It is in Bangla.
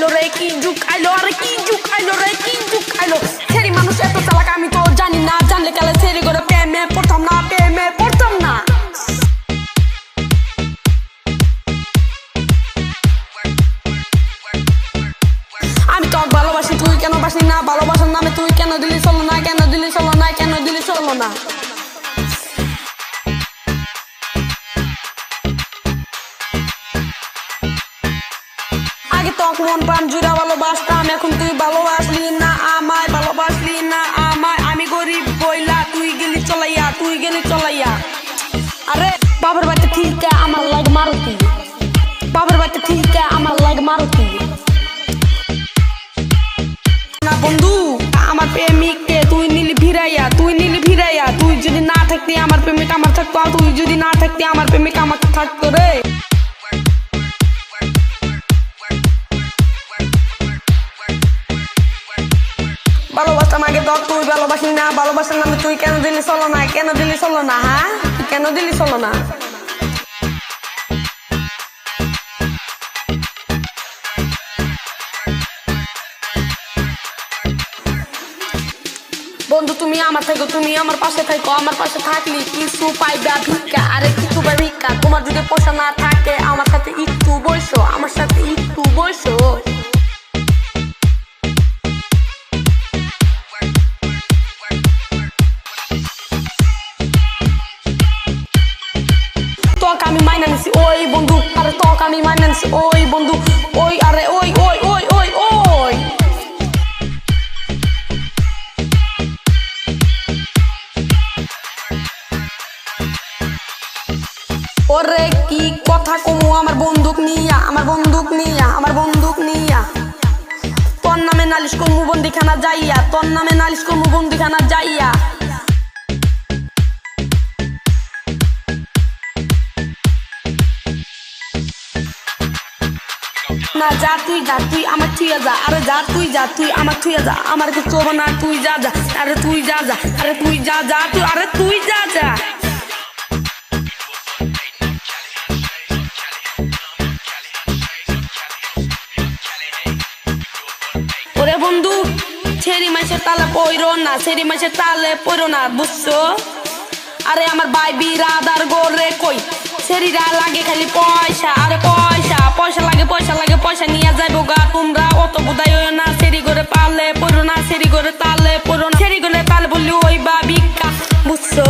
আইলো রে কি যুগ আইলো আরে কি যুগ আইলো রে কি যুগ আইলো সেরি মানুষ এত চালাক আমি তো জানি না জানলে কালে সেরি করে প্রেমে পড়তাম না প্রেমে পড়তাম না আমি তো ভালোবাসি তুই কেন বাসি না ভালোবাসার নামে তুই কেন দিলি চলো না কেন দিলি চলো না কেন দিলি চলো না আগে তো মন প্রাণ জুড়া ভালোবাসতাম এখন তুই ভালোবাসলি না আমায় ভালোবাসলি না আমায় আমি গরিব বইলা তুই গেলি চলাইয়া আরে বাবার বাড়িতে ঠিক আমার লাগ মারুতি বাবার বাড়িতে ঠিক আমার লাগ মারুতি না বন্ধু আমার প্রেমিককে তুই নিলি ভিড়াইয়া তুই যদি না থাকতি আমার প্রেমিক আমার থাকতো তুই যদি না থাকতি আমার প্রেমিক আমাকে থাকতো রে ভালোবাসতাম আগে তো তুই ভালোবাসি না ভালোবাসার নামে তুই কেন দিলি চলো না হ্যাঁ কেন দিলি চলো না বন্ধু তুমি আমার থাকো তুমি আমার পাশে থাকো আমার পাশে থাকলি কিছু পাইবা ভিক্ষা আরে কিছু পাই ভিক্ষা তোমার যদি পয়সা না থাকে আমার সাথে একটু বসো আমার সাথে একটু বসো তোকে আমি মাইনা নিছি ওই বন্ধু আরে তোকে আমি মাইনা নিছি ওই বন্ধু ওই আরে ওই ওই ওই ওই ওই ওরে কি কথা কমু আমার বন্দুক নিয়া তোর নামে নালিশ করমু বন্দিখানা যাইয়া না যা তুই আমার থুইয়া যা আরে যা তুই আমার থুইয়া যা আমার কিছু হবে না তুই যা আরে তুই যা আরে তুই যা আরে তুই যা ওরে বন্ধু ছেড়ি মাসের তালে পড়ো না বুঝছো আরে আমার ভাই বিরাদার গোরে কই ছেড়িরা লাগে খালি পয়সা আরে পয়সা লাগে পয়সা নিয়ে যাইবো গা তোমরা অত বুদায় না ছেড়ি করে পালে পড়ো না ছেড়ি করে তালে পড়ো না ছেড়ি করে তালে বললি ওই বা ভিক্ষা বুঝছো